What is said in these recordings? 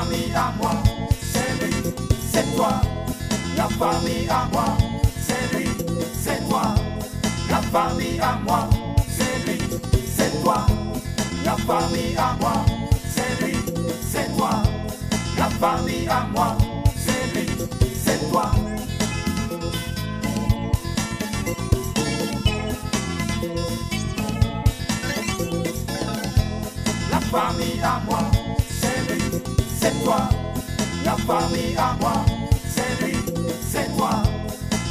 famille à moi, c'est lui, c'est toi. La famille à moi, c'est lui, c'est toi. La famille à moi, c'est lui, c'est toi. La famille à moi, c'est lui, c'est toi. La famille à moi, c'est lui, c'est toi. La famille à moi, c'est lui, c'est toi. La famille à moi, c'est lui, c'est toi.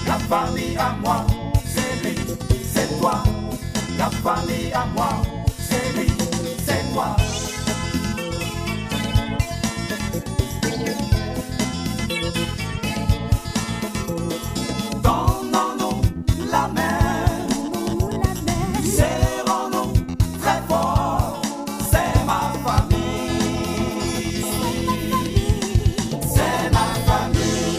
La famille à moi, c'est lui, c'est toi. La famille à moi, c'est lui, c'est toi. Donnons-nous la main, serrons-nous très fort. C'est ma famille, c'est ma famille.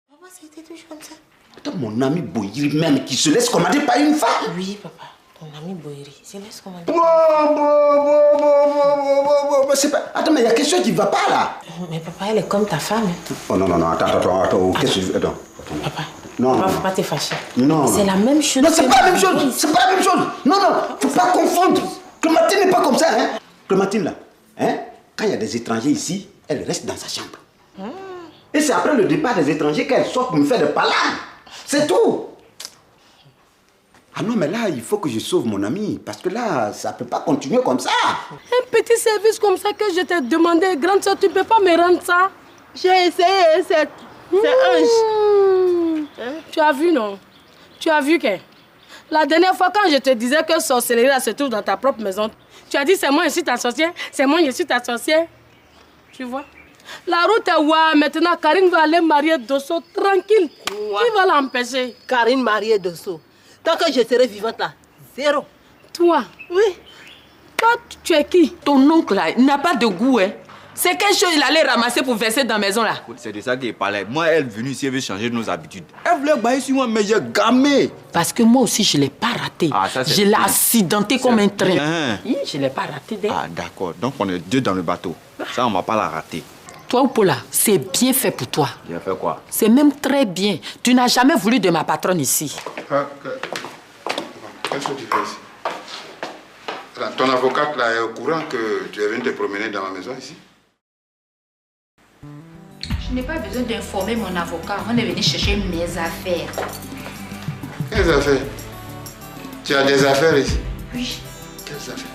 Papa, c'était toujours comme ça. Attends, mon ami Boyiri même qui se laisse commander par une femme. Oui, papa. Ton ami Boyiri, je laisse commander. C'est pas... Attends, mais il y a quelque chose qui ne va pas là. Mais papa, elle est comme ta femme. Oh non, attends. Qu'est-ce que je veux... Attends. Papa, non, papa, non. faut pas te fâcher. Non. C'est la même chose. Non, c'est pas la même chose. C'est pas la même chose. Non, faut pas confondre. Clémentine n'est pas comme ça, hein. Clémentine là, hein, quand il y a des étrangers ici, elle reste dans sa chambre. Et c'est après le départ des étrangers qu'elle sort pour me faire des palabres. C'est tout. Ah non, mais là, il faut que je sauve mon ami. Parce que là, ça ne peut pas continuer comme ça. Un petit service comme ça que je t'ai demandé, grande soeur, tu ne peux pas me rendre ça? J'ai essayé, c'est Ange. Tu as vu, non? Tu as vu que la dernière fois, quand je te disais que sorcellerie là, se trouve dans ta propre maison, tu as dit c'est moi, je suis ta sorcière. C'est moi, je suis ta sorcière. Tu vois? La route est ouah. Maintenant, Karine va aller marier Dosso tranquille. Qui va l'empêcher? Karine mariée Dosso. Tant que je serai vivante là, zéro. Toi? Oui. Toi, tu es qui? Ton oncle là, il n'a pas de goût, hein. C'est quelque chose qu'il allait ramasser pour verser dans la maison là. C'est de ça qu'il parlait. Moi, elle est venue ici, elle veut changer nos habitudes. Elle voulait bailler sur moi, mais j'ai gamé. Parce que moi aussi, je ne l'ai pas raté. Ah, ça, je l'ai accidenté comme un train. Bien. Je ne l'ai pas raté. Ah, d'accord. Donc, on est deux dans le bateau. Ça, on ne va pas la rater. Toi, Paula, c'est bien fait pour toi. J'ai fait quoi? C'est même très bien. Tu n'as jamais voulu de ma patronne ici. Qu'est-ce que tu fais ici? Ton avocate là est au courant que tu es venu te promener dans ma maison ici? Je n'ai pas besoin d'informer mon avocat avant de venir chercher mes affaires. Quelles affaires? Tu as des affaires ici? Oui. Quelles affaires?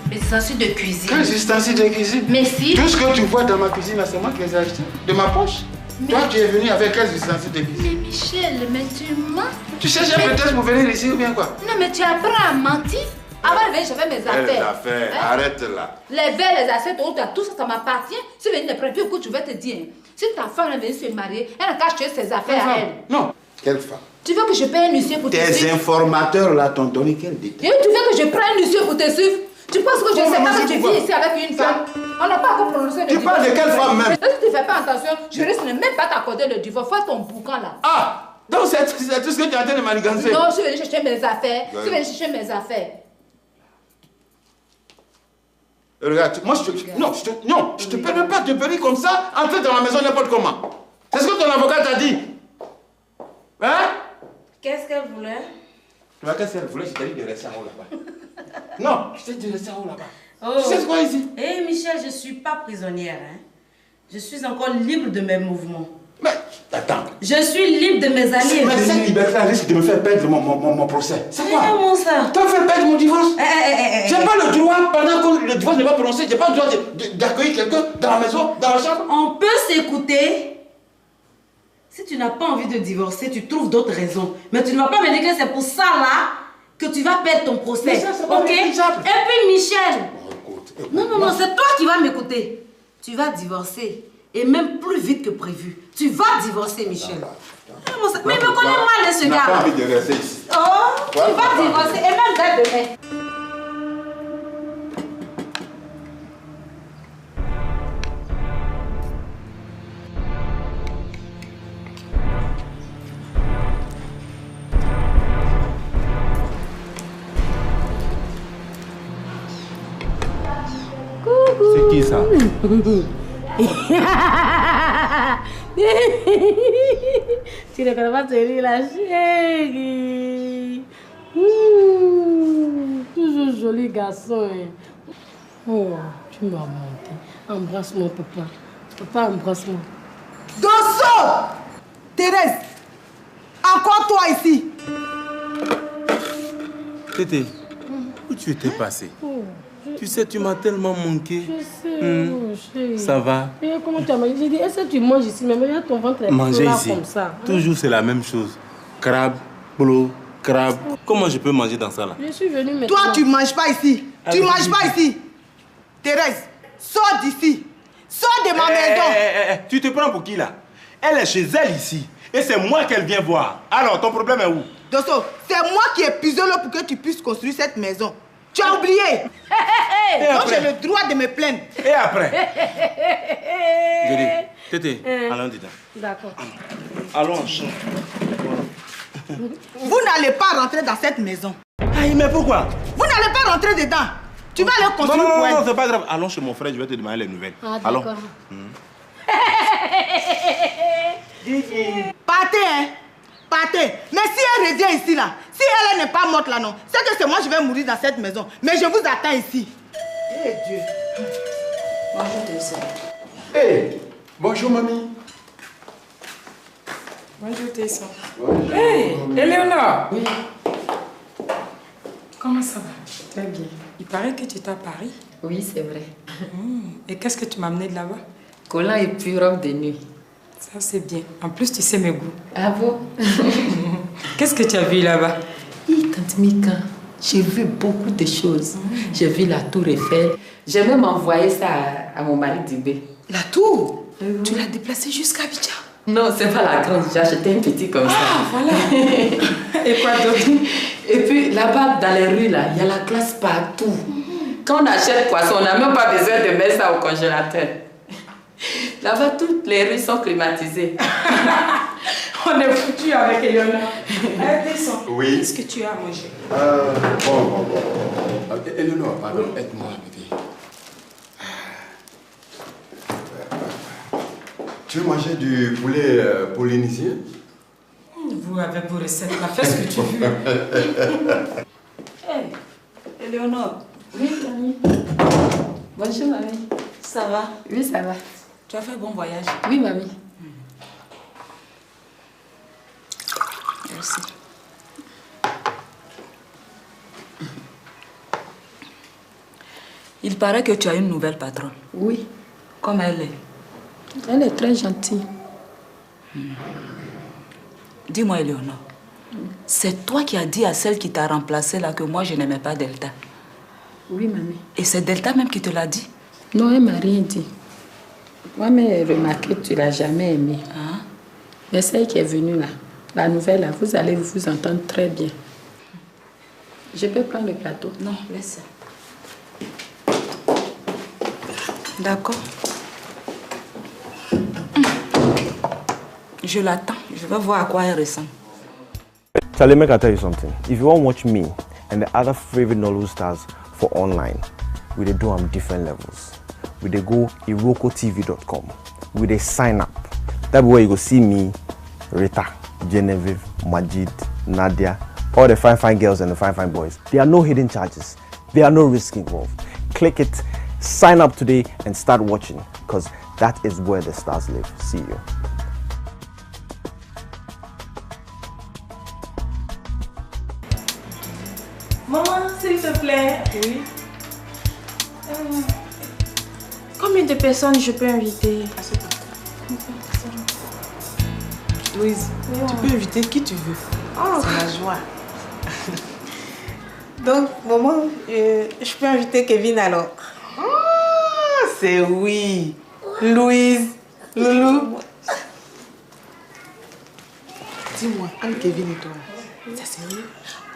Les ustensiles de cuisine. Quels ustensiles de cuisine? Mais si. Tout ce que tu vois dans ma cuisine, c'est moi qui les ai achetés. De ma poche. Mais... Toi, tu es venu avec quels ustensiles de cuisine? Mais Michel, mais tu mens. Tu cherches un prétexte pour venir ici ou bien quoi? Non, mais tu apprends à mentir. Avant de venir, j'avais mes affaires. Quelles affaires? Hein? Arrête là. Les verres, les assiettes, tout ça, ça m'appartient. Si tu viens de prendre, écoute, je vais te dire. Si ta femme est venue se marier, elle n'a qu'à acheter ses affaires à elle. Non. Quelle femme? Tu veux que je paye un huissier pour te suivre? Tes informateurs là t'ont donné quel détail? Et tu veux que je prenne un huissier pour te suivre? Tu penses que je ne sais pas que tu vis ici avec une femme? On n'a pas encore prononcé le divorce. Tu parles de quelle femme même? Si tu ne fais pas attention, je risque de ne même pas t'accorder le divorce. Fais ton boucan là. Ah! Donc c'est tout ce que tu es en train de manigancer? Non, je suis venue chercher mes affaires. Je suis venue chercher mes affaires. Regarde, moi je te permets pas de venir comme ça, entrer dans la maison n'importe comment. C'est ce que ton avocat t'a dit. Hein? Qu'est-ce qu'elle voulait? Tu vois qu'est-ce qu'elle voulait? Je t'ai dit de rester en haut là-bas. Non, je t'ai dit de rester en haut là-bas. Oh. Tu sais quoi ici? Eh Michel, je ne suis pas prisonnière. Hein? Je suis encore libre de mes mouvements. Mais attends. Je suis libre de mes alliés. Mais cette liberté risque de me faire perdre mon procès. C'est quoi? Comment ça? Tu as fait perdre mon divorce. J'ai pas le droit, pendant que le divorce n'est pas prononcé, j'ai pas le droit d'accueillir quelqu'un dans la maison, dans la chambre. On peut s'écouter. Si tu n'as pas envie de divorcer, tu trouves d'autres raisons. Mais tu ne vas pas me dire que c'est pour ça là que tu vas perdre ton procès. Mais ça, c'est pas négligeable. Et puis Michel. Écoute, Non, c'est toi qui vas m'écouter. Tu vas divorcer. Et même plus vite que prévu. Tu vas divorcer, Michel. Mais il me connaît mal, ce gars. Tu n'as pas envie de rester ici. Oh, tu vas divorcer. Et même dès demain. qui ça? Tu ne connais pas Thierry, la chérie. Toujours joli garçon. Hein. Oh, tu m'as manqué. Embrasse-moi, papa. Papa, embrasse-moi. Dosso! Thérèse, encore toi ici. Tété, où tu étais passé? Tu sais, tu m'as tellement manqué. Je sais, chérie. Ça va? Et comment tu as mangé? J'ai dit, est-ce que tu manges ici? Mais regarde ton ventre est manger plat ici. Comme ça. Toujours c'est la même chose. Crabe, polo, crabe. Comment je peux manger dans ça là? Je suis venue maintenant. Toi, tu ne manges pas ici. Tu ne manges pas ici. Thérèse, sors d'ici. Sors de ma maison. Tu te prends pour qui là? Elle est chez elle ici. Et c'est moi qu'elle vient voir. Alors, ton problème est où? Dosso, c'est moi qui ai puisé l'eau pour que tu puisses construire cette maison. Tu as oublié. Donc j'ai le droit de me plaindre. Et après? Je dis, Tété, allons dedans. D'accord. Allons en chambre. Vous n'allez pas rentrer dans cette maison. Aïe, mais pourquoi? Vous n'allez pas rentrer dedans. Tu vas aller construire pour elle. Non, c'est pas grave. Allons chez mon frère, je vais te demander les nouvelles. Ah, allons. Partez, hein. Partez. Mais si elle revient ici, là, si elle n'est pas morte, là, non, c'est que c'est moi je vais mourir dans cette maison. Mais je vous attends ici. Eh Dieu. Bonjour, Tessa. Hey, bonjour, mamie. Bonjour, Tessa. Hey, Éléonore. Oui. Comment ça va? Très bien. Il paraît que tu es à Paris. Oui, c'est vrai. Et qu'est-ce que tu m'as amené de là-bas? Collant et puis robe de nuit. Ça, c'est bien. En plus, tu sais mes goûts. Ah bon? Qu'est-ce que tu as vu là-bas? Tante Mika, j'ai vu beaucoup de choses. J'ai vu la tour Eiffel. J'ai même envoyé ça à mon mari Dibé. La tour? Tu l'as déplacée jusqu'à Abidjan? Non, c'est pas la grande. J'ai acheté un petit comme ça. Ah, voilà. Et quoi d'autre? Et puis là-bas, dans les rues, là, il y a la glace partout. Quand on achète poisson, on n'a même pas besoin de mettre ça au congélateur. Là-bas, toutes les rues sont climatisées. On est foutu avec Éléonore. Descends. Oui. Qu'est-ce que tu as à manger? Bon. Éléonore, pardon, aide-moi, bébé. Tu veux manger du poulet polynésien? Vous, avec vos recettes, fais ce que tu veux. Hey, Éléonore. Oui, Camille. Bonjour, mamie. Ça va? Oui, ça va. Tu as fait bon voyage? Oui, mamie. Merci. Il paraît que tu as une nouvelle patronne. Oui. Comme elle est? Elle est très gentille. Dis-moi, Éléonore, c'est toi qui as dit à celle qui t'a remplacée là que moi je n'aimais pas Delta? Oui, mamie. Et c'est Delta même qui te l'a dit? Non, elle m'a rien dit. Moi, mais remarqué que tu l'as jamais aimée. Hein? Mais celle qui est venue là, la nouvelle là, vous allez vous entendre très bien. Je peux prendre le plateau? Non, laisse ça. D'accord. Je l'attends. Je vais voir à quoi elle ressemble. Charlie, make I tell you something. If you want to watch me and the other favorite Nollywood stars for online, we dey do on different levels. We dey go irokotv.com. We dey sign up. That be where you go see me, Rita, Genevieve, Majid, Nadia, all the fine girls and the fine boys. There are no hidden charges. There are no risks involved. Click it, sign up today and start watching, because that is where the stars live. See you. Maman, s'il te plaît. Oui. Combien de personnes je peux inviter? Louise, tu peux inviter qui tu veux. Oh. C'est la joie. Donc, maman, je peux inviter Kevin alors? Oh, c'est oui. Louise, Loulou. Dis-moi, entre Kevin et toi, c'est sérieux?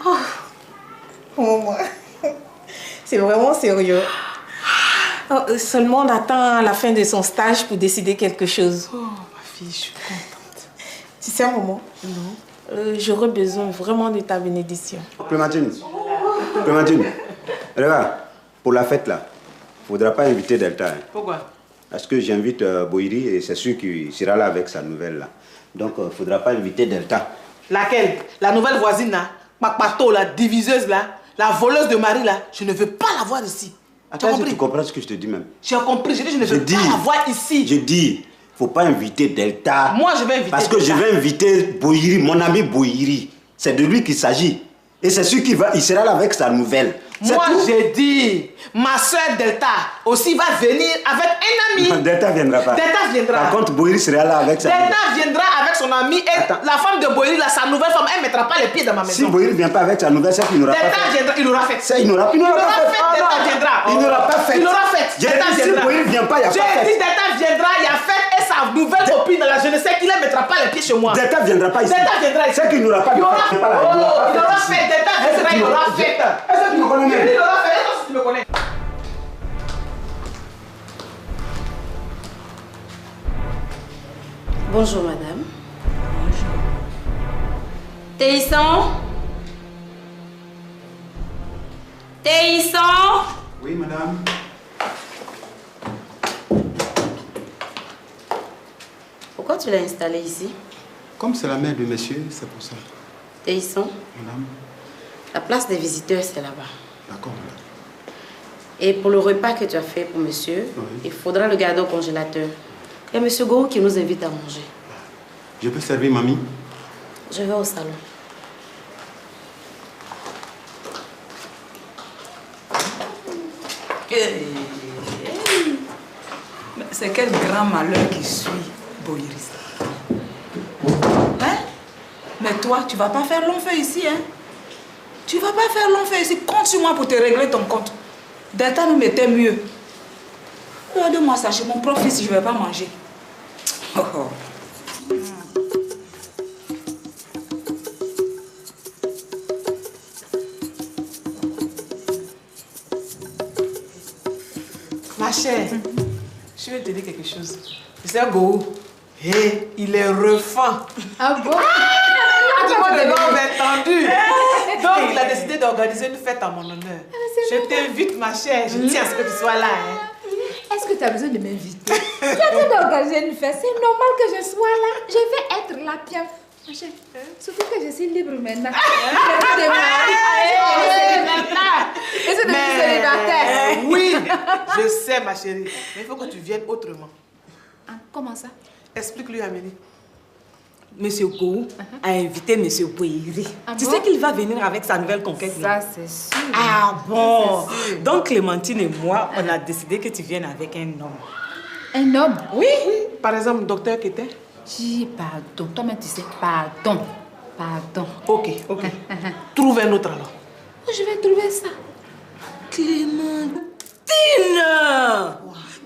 Oh, maman, c'est vraiment sérieux. Oh, seulement on attend la fin de son stage pour décider quelque chose. Oh, ma fille, je suis contente. Tu sais, maman? Non. J'aurais besoin vraiment de ta bénédiction. Clémentine, regarde, pour la fête là, Faudra pas inviter Delta. Hein. Pourquoi? Parce que j'invite Boiri et c'est sûr qu'il sera là avec sa nouvelle là. Donc faudra pas inviter Delta. Laquelle? La nouvelle voisine là? Papato, la diviseuse là? La voleuse de mari là? Je ne veux pas la voir ici. Attends, tu comprends ce que je te dis même? J'ai compris, je dis je ne veux pas la voir ici. Je dis, faut pas inviter Delta. Moi je vais inviter Parce que Delta. je vais inviter Boiri, mon ami Boiri. C'est de lui qu'il s'agit. Et c'est sûr qu'il sera là avec sa nouvelle. Moi j'ai dit, ma soeur Delta aussi va venir avec un ami. Delta viendra pas. Delta viendra. Par contre, Boiri sera là avec sa nouvelle. Delta viendra avec son ami et la femme de Boiri, là, sa nouvelle femme, elle ne mettra pas les pieds dans ma maison. Si Boiri ne vient pas avec sa nouvelle, c'est qu'il n'aura pas fait. Delta viendra, il aura fait. Ça, il n'aura pas fait. Delta viendra. Il n'aura pas fait. Il aura fait. Delta Si viendra. Boiri ne vient pas, il n'y a pas fait. J'ai dit Delta viendra, il y a fait et sa nouvelle copine, là, je ne sais qui ne mettra pas les pieds chez moi. Delta viendra pas ici. Delta viendra ici. C'est qu'il n'aura pas fait. Il aura fait. Delta viendra, il aura fait. Est-ce que tu me connais même? Il aura fait. Est-ce que tu me connais? Bonjour madame. Bonjour. Téisson? Téisson? Oui madame. Pourquoi tu l'as installé ici? Comme c'est la mère de monsieur, c'est pour ça. Téisson? Madame. La place des visiteurs c'est là-bas. D'accord, madame. Et pour le repas que tu as fait pour monsieur, il faudra le garder au congélateur. Il y a monsieur Goro qui nous invite à manger. Je peux servir mamie? Je vais au salon. C'est quel grand malheur qui suit Boiris. Hein? Mais toi, tu vas pas faire long feu ici, hein? Tu vas pas faire long feu ici. Compte sur moi pour te régler ton compte. Delta nous mettait mieux. Regarde-moi ça, chez mon propre fils, je vais pas manger. Oh, oh. Ma chère, je vais te dire quelque chose. Tu sais, Go, hey, il est refait. Ah bon? Tout le monde est entendu. Donc, il a décidé d'organiser une fête en mon honneur. Je t'invite, ma chère. Je tiens à ce que tu sois là. Hein. Est-ce que tu as besoin de m'inviter? Tu as besoin d'organiser une fête. C'est normal que je sois là. Je vais être là, bien. Ma chère, surtout que je suis libre maintenant. Je vais Et c'est devenu célibataire. Oui, je sais, ma chérie. Mais il faut que tu viennes autrement. Ah, comment ça? Explique-lui, Amélie. Monsieur Gou a invité Monsieur Boiri. Ah Tu bon? sais qu'il va venir avec sa nouvelle conquête. Ça, c'est sûr. Ah bon? C'est sûr. Donc Clémentine et moi, on a décidé que tu viennes avec un homme. Un homme? Oui. Par exemple, docteur qui était? Dis pardon. Toi-même, tu sais, pardon. Pardon. Ok. Trouve un autre alors. Où je vais trouver ça? Clémentine!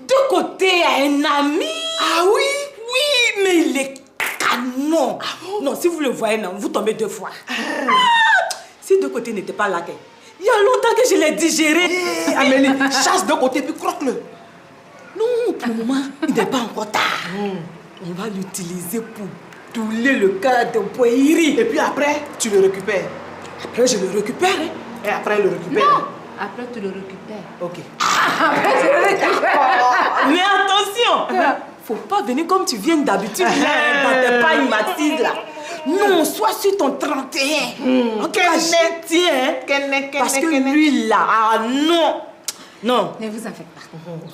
De côté, il y a un ami. Ah oui? Oui, mais il est canon. Non, si vous le voyez, non, vous tombez deux fois. Si de côté n'était pas là, il y a longtemps que je l'ai digéré. Amélie, chasse de côté puis croque-le. Non, pour le moment, il n'est pas encore tard. On va l'utiliser pour douler le cœur de Boiri. Et puis après, tu le récupères. Après, je le récupère. Hein? Et après, il le récupère. Non. Après, tu le récupères. Ok. Après, tu le récupères. Mais attention, faut pas venir comme tu viens d'habitude là, dans tes pagnes Mathilde là. Non, sois sur ton 31. Ok, je tiens. Parce que lui là, ah non. Non. Ne vous en faites pas.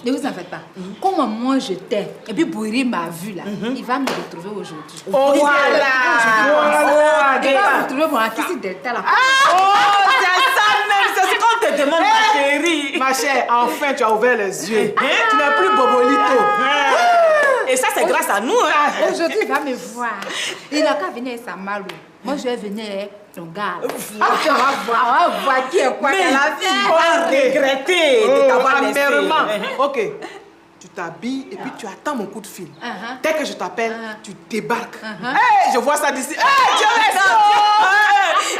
Ne vous en faites pas. Comme moi je t'aime, et puis Boiri m'a vu là, il va me retrouver aujourd'hui. Oh, voilà. Il va me retrouver mon fils Delta là. Oh, c'est ça même, c'est ce qu'on te demande, ma chérie. Ma chère, enfin tu as ouvert les yeux. Tu n'es plus Bobolito. Et ça, c'est grâce à nous. Hein. Aujourd'hui, il va me voir. Il n'a qu'à venir avec sa malou. Moi, je vais venir avec ton gars. On va voir qui est quoi dans la vie. On va regretter de t'avoir laissé. Ok. Tu t'habilles et puis tu attends mon coup de fil. Dès que je t'appelle, tu débarques. Hey, je vois ça d'ici. Hey, Dieu merci.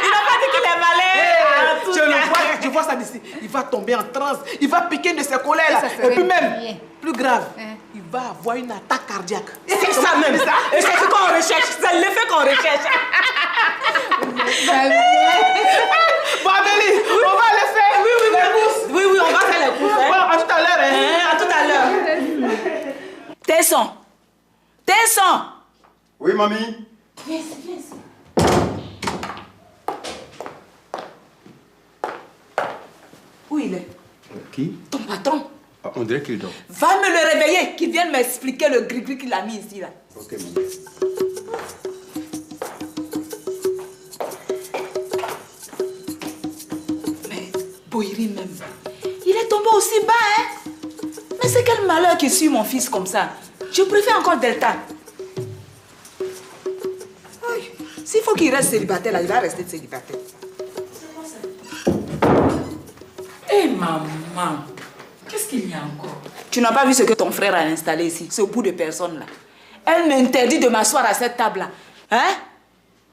Il n'a pas dit qu'il est malin. Je vois ça d'ici. Il va tomber en transe. Il va piquer de ses colères là. Et puis même, plus grave, il va avoir une attaque cardiaque. C'est ça même. Et c'est ce qu'on recherche. C'est l'effet qu'on recherche. Bon, Amélie, on va le faire. Oui, on va faire les courses. Bon, à tout à l'heure. sont? Oui, mamie. Viens ici, viens ici. Où il est? Qui? Ton patron. Ah, on dirait qu'il dort. Va me le réveiller, qu'il vienne m'expliquer le gris-gris qu'il a mis ici, là. Ok, mamie. Mais Boiri même, il est tombé aussi bas, hein? Mais c'est quel malheur qui suit mon fils comme ça? Je préfère encore Delta. S'il faut qu'il reste célibataire, là, il va rester célibataire. Eh maman, qu'est-ce qu'il y a encore? Tu n'as pas vu ce que ton frère a installé ici, ce bout de personne là. Elle m'interdit de m'asseoir à cette table-là. Hein?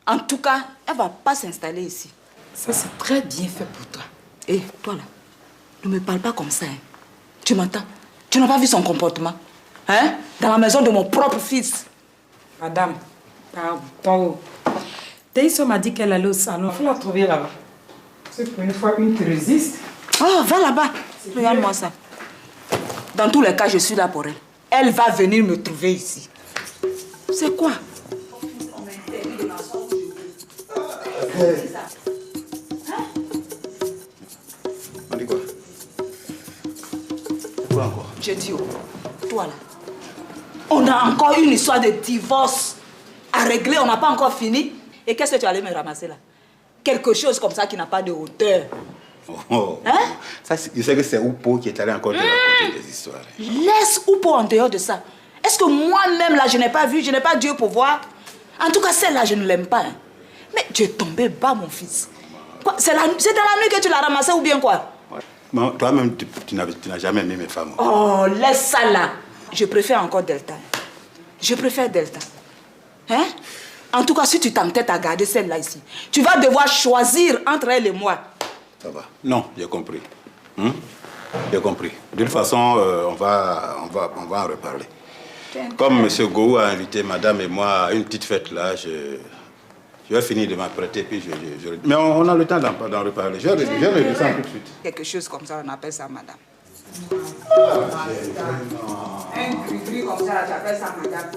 En tout cas, elle ne va pas s'installer ici. Ça, c'est très bien fait pour toi. Et toi là, ne me parle pas comme ça. Hein. Tu m'entends? Tu n'as pas vu son comportement? Hein? Dans la maison de mon propre fils. Madame, pardon. Teiso m'a dit qu'elle allait au salon. Il faut la trouver là-bas. C'est pour une fois une qui résiste. Oh, va là-bas. Regarde-moi ça. Dans tous les cas, je suis là pour elle. Elle va venir me trouver ici. C'est quoi? On dit quoi? Quoi encore? Je dis, oh, toi là, on a encore une histoire de divorce à régler, on n'a pas encore fini. Et qu'est-ce que tu allais me ramasser là? Quelque chose comme ça qui n'a pas de hauteur. Oh. Hein? Ça, je sais que c'est Oupo qui est allé encore te raconter des histoires. Laisse Oupo en dehors de ça. Est-ce que moi-même là, je n'ai pas vu, je n'ai pas Dieu pour voir? En tout cas, celle-là, je ne l'aime pas. Hein. Mais tu es tombé bas, mon fils. Quoi? C'est dans la nuit que tu l'as ramassé ou bien quoi? Ouais. Toi-même, tu n'as jamais aimé mes femmes. Oh, laisse ça là. Je préfère encore Delta. Je préfère Delta. Hein? En tout cas, si tu t'entêtes à garder celle-là ici, tu vas devoir choisir entre elle et moi. Ça va. Non, j'ai compris. J'ai compris. De toute façon, on va en reparler. Comme M. Gou a invité madame et moi à une petite fête là, je vais finir de m'apprêter puis mais on a le temps d'en reparler. Je redescends tout de suite. Quelque chose comme ça, on appelle ça madame. Un gris-gris comme ça, tu appelles ça madame.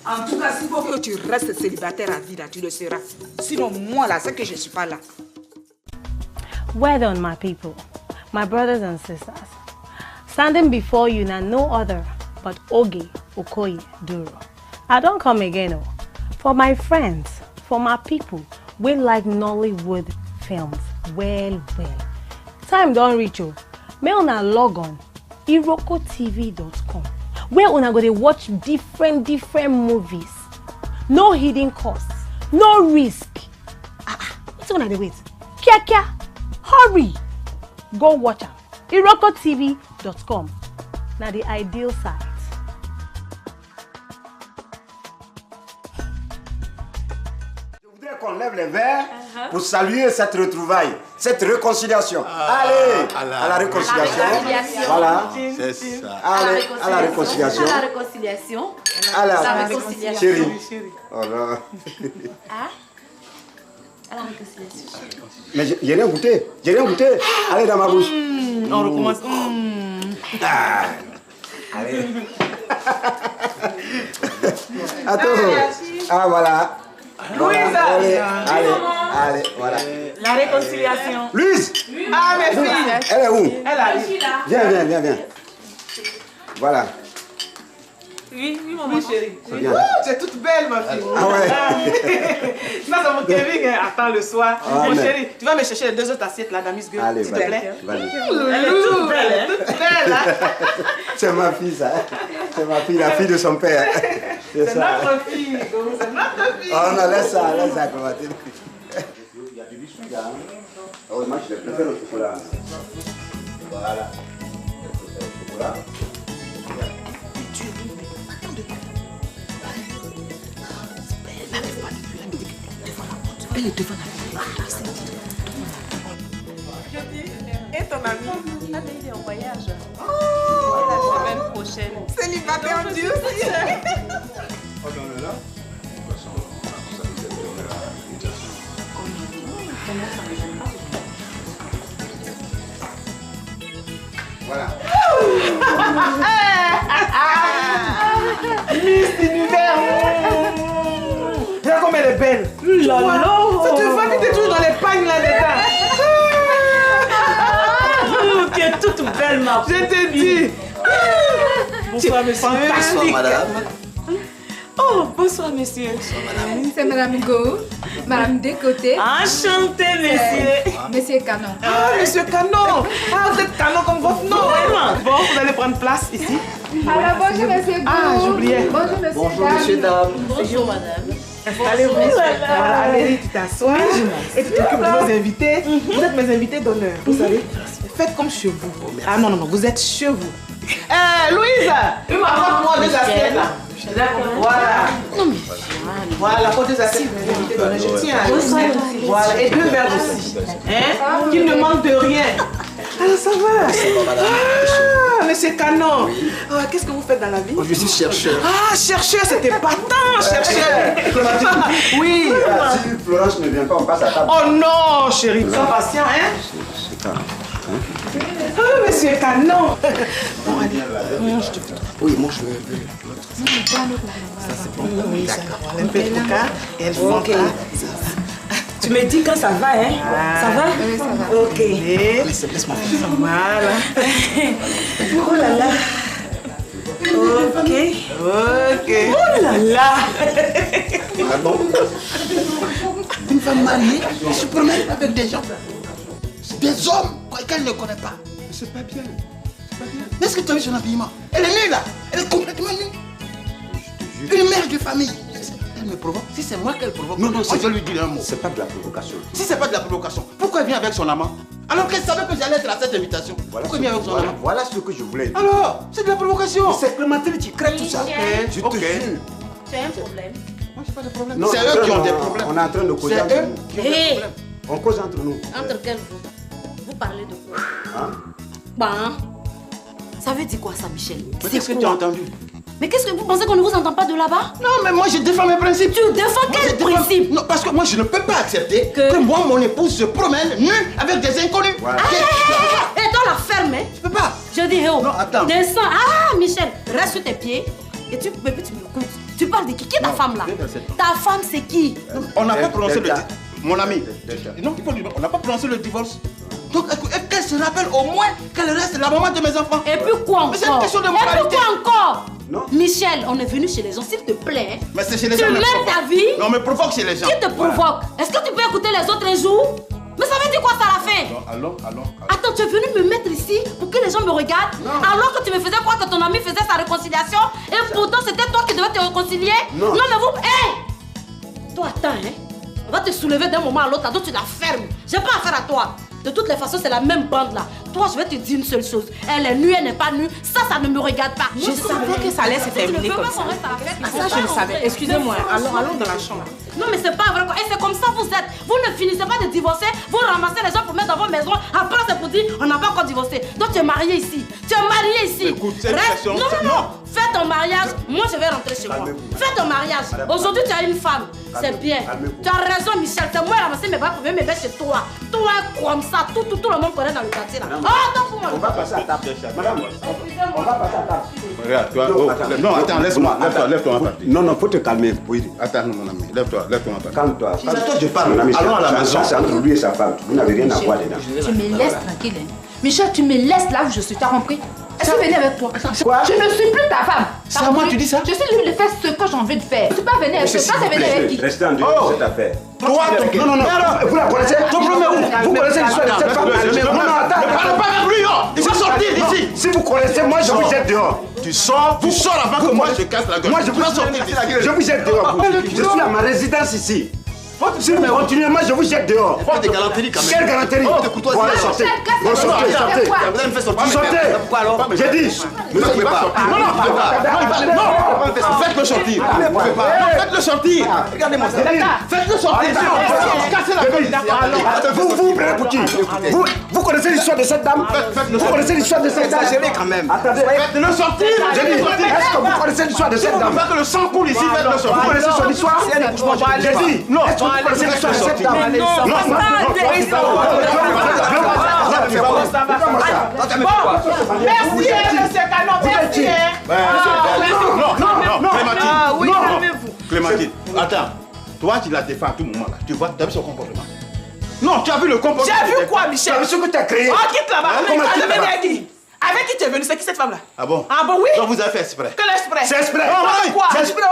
En tout cas, s'il faut que tu restes célibataire à vie là, tu le seras. Sinon, moi là, c'est que je ne suis pas là. Well done, my people, my brothers and sisters. Standing before you now no other but Oge Okoye Duro. I don't come again, oh. For my friends, for my people, we like Nollywood films. Well. Time don't reach you. May una log on irokotv.com where una go to watch different movies. No hidden costs, no risk. What's gonna do wait? Kia. Hurry! Go watch am. irokotv.com. Now the ideal site. Je voudrais qu'on lève les verres pour saluer cette retrouvaille, cette réconciliation. Allez, à la réconciliation. Voilà. C'est ça. Allez, à la réconciliation. À la réconciliation. À la réconciliation. Chérie. Oh là. À la réconciliation. Mais j'ai rien goûté. Allez dans ma bouche. On recommence. Allez. Attends. Voilà. Louise. Allez, voilà. La réconciliation. Louise. Ah, mes filles. Elle est où? Elle arrive. Viens. Voilà. Oui, maman chérie. Bien. Tu es toute belle, ma fille. Ah ouais. Ça, c'est mon Kevin. Attends le soir. Ah, Mon mais... chéri, tu vas me chercher les 2 autres assiettes là, d'Amis Girl. Allez, s'il te plaît. vas-y. Elle est toute belle, toute belle. C'est ma fille, ça. C'est ma fille, la fille de son père. C'est notre fille. C'est notre fille. Oh non, laisse ça, comment tu dis. Il y a du biscuit là. Oh, moi, je préfère le chocolat. Voilà. Le chocolat. Elle est devant la Et ton ami? Il est en voyage. Oh, la semaine prochaine. Célibataire en Dieu aussi. Oh non, là. Voilà. Miss Univers. Ça te va, tu es toujours dans les pagnes là-dedans. Tu es toute belle, ma Je te dis. Bonsoir, monsieur. Bonsoir, madame. Oh, bonsoir, monsieur. C'est Madame Go, Madame Décoté. Enchanté, monsieur. Monsieur Canon. Ah, monsieur Canon. Ah, vous êtes Canon comme votre nom. Bon, vous allez prendre place ici. Alors, bonjour, monsieur Go. Ah, j'oubliais. Bonjour, monsieur Bonjour, monsieur, dame. Bonjour, madame. Allez-vous. Voilà, allez, tu t'assois. Et tu t'occupes de nos invités. Vous êtes mes invités d'honneur, vous savez. Faites comme chez vous. Ah non, vous êtes chez vous. Louise, apporte-moi 2 assiettes là. Voilà. Voilà, pour 2 assiettes, mes invités d'honneur. Je tiens à vous. Voilà, et 2 verres aussi. Hein? Qu'il ne manque de rien. Alors ça va. Ah, monsieur Canon. Qu'est-ce que vous faites dans la vie? Je suis chercheur. Ah, chercheur, c'était patent, chercheur. Oui. Si Florence ne vient pas, on passe à table. Oh non, chérie. Sois patient, hein? C'est ça. Ah, monsieur Canon. Bon, allez. Oui, moi je veux. Ça c'est bon. Oui, d'accord. Un peu de coca et elle monte là. Tu me dis quand ça va, hein? Ça va? Oui, ça va. Ok. Laisse-moi faire. Voilà. Oh là là. Ok. Ok. Oh là là. Ah bon? Une femme mariée se promène avec des gens. Des hommes qu'elle ne connaît pas. C'est pas bien. Mais est-ce que tu as vu son habillement? Elle est nue là. Elle est complètement nue. Une mère de famille. Elle me provoque. Si c'est moi qu'elle provoque, non, je vais lui dire un mot. C'est pas de la provocation. Si c'est pas de la provocation, pourquoi elle vient avec son amant? Alors qu'elle savait que j'allais être à cette invitation. Voilà, pourquoi elle vient avec son amant? Voilà ce que je voulais dire. Alors, c'est de la provocation. C'est Clémentine qui crée tout ça. Je te jure. Tu as un problème? Moi, j'ai pas de problème. C'est eux qui ont des problèmes. On est en train de causer. C'est eux qui ont des problèmes. On cause entre nous. Entre quels vous? Vous parlez de quoi? Hein? Bah, ça veut dire quoi ça, Michel? Mais qu'est-ce que tu as entendu? Mais qu'est-ce que vous pensez qu'on ne vous entend pas de là-bas? Non, mais moi je défends mes principes. Tu défends quel principe? Non, parce que moi je ne peux pas accepter que moi, mon épouse se promène nue avec des inconnus. Voilà. Et toi la ferme, hein? Je peux pas. Je dis, oh, non, attends. Descends. Ah, Michel, reste sur tes pieds. Et tu m'écoutes. Tu parles de qui? Qui est ta femme là? Ta femme c'est qui? On n'a pas prononcé le divorce. Mon ami. Non, on n'a pas prononcé le divorce. Donc, qu'elle se rappelle au moins qu'elle reste la maman de mes enfants. Et puis quoi encore? Mais c'est une question de moralité. Et puis quoi encore? Non. Michel, on est venu chez les gens, s'il te plaît. Mais c'est chez les gens. Tu mènes ta vie. Non, mais provoque chez les gens. Qui te provoque? Est-ce que tu peux écouter les autres un jour? Mais ça veut dire quoi ça la fin? Allons. Attends, tu es venu me mettre ici pour que les gens me regardent? Non. Alors que tu me faisais croire que ton ami faisait sa réconciliation et pourtant c'était toi qui devais te réconcilier? Non, mais vous... Hé! Toi, attends, hein? On va te soulever d'un moment à l'autre, donc tu la fermes. J'ai pas affaire à toi. De toutes les façons, c'est la même bande là. Toi, je vais te dire une seule chose. Elle est nue, elle n'est pas nue. Ça ne me regarde pas. Je savais que ça allait se terminer comme ça. Ça, je le savais. Excusez-moi. Allons dans la chambre. Non, mais c'est pas vrai. Et c'est comme ça vous êtes. Vous ne finissez pas de divorcer. Vous ramassez les gens pour mettre dans vos maisons. Après, c'est pour dire on n'a pas encore divorcé. Donc, tu es marié ici. Tu es marié ici. Écoute, c'est non. Fais ton mariage. Moi, je vais rentrer chez moi. Fais ton mariage. Aujourd'hui, tu as une femme. C'est bien. Tu as raison, Michel. C'est moi ramasser mes bras pour venir me mettre chez toi. Toi, comme ça, tout le monde connaît dans le quartier là. On va passer à table. Madame, on va passer à table. Regarde, toi. Non, attends, laisse-moi. Lève-toi, on va partir. Non, faut te calmer. Oui. Attends, mon ami. Lève-toi, on va partir. Calme-toi. C'est à toi que je parle, mon ami. Allons à la maison. C'est entre lui et sa femme. Vous n'avez rien à voir dedans. Tu me laisses tranquille. Hein. Michel, tu me laisses là où je suis. Tu as compris? Je suis venue avec toi. Quoi? Je ne suis plus ta femme. C'est à moi tu dis ça? Je suis venue de faire ce que j'ai envie de faire. Tu peux pas venir avec toi. Tu es venu avec qui? Restez en dehors de cette affaire. Toi, non. Vous la connaissez? Vous connaissez l'histoire de cette femme? Non, attends. Ne parle pas avec lui, il va sortir d'ici. Si vous connaissez, moi je vous jette dehors. Tu sors avant que moi je casse la gueule. Moi je vous sortir d'ici. Je vous jette dehors. Je suis à ma résidence ici. Si vous continuez, moi je vous jette dehors. Faut des galanteries quand même. Quelle galanterie? Voilà, sortez. Sortez. Sortez. J'ai dit. Ne sortez pas. Non. Faites-le sortir. Faites-le sortir. Regardez-moi ça. Faites-le sortir. Cassez la gueule. Vous prenez pour qui? Vous connaissez l'histoire de cette dame? Vous connaissez l'histoire de cette dame? Exagérez quand même. Attendez. Faites-le sortir. J'ai dit, est-ce que vous connaissez l'histoire de cette dame? Faites le sang coule ici. Faites-le sortir. Vous connaissez son histoire? J'ai dit, non. Vous connaissez l'histoire de cette dame? Merci, monsieur Canon, merci. Non, Clémentine. Clémentine, attends. Toi, tu la défends à tout moment là. Tu vois, tu as vu son comportement. Non, tu as vu le comportement. J'ai vu quoi, Michel? Tu as vu ce que tu as créé. Oh, quitte là-bas. Avec qui tu es venu? C'est qui cette femme-là? Ah bon? Ah bon, oui? Donc vous avez fait exprès. Que l'exprès? C'est exprès. Quoi? C'est exprès.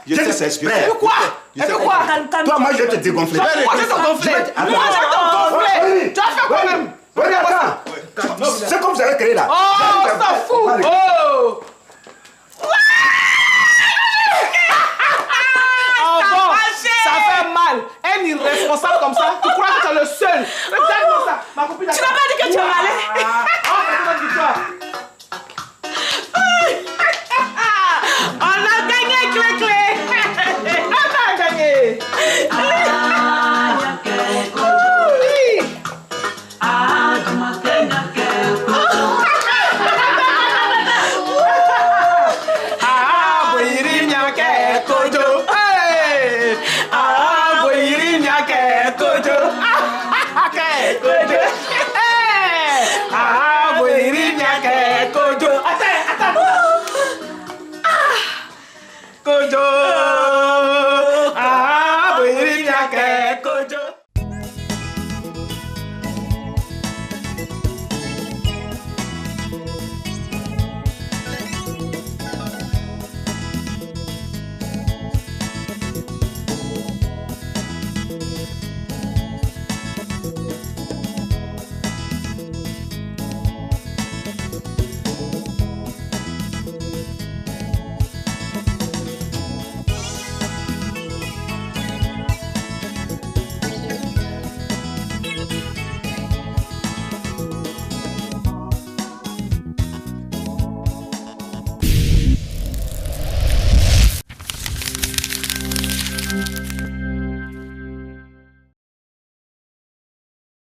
Je sais que c'est exprès. Quoi? Et puis quoi? Toi, moi, je vais te dégonfler. Moi, je vais te gonfler. Moi, je vais te gonfler. Tu as fait quoi même? Regarde, c'est comme vous avez créé là. Oh, ça fout. Oh! Ça fait mal. Un irresponsable comme ça, tu crois que tu es le seul. Regarde-moi ça. Ma copine. Tu n'as pas dit que tu es malade.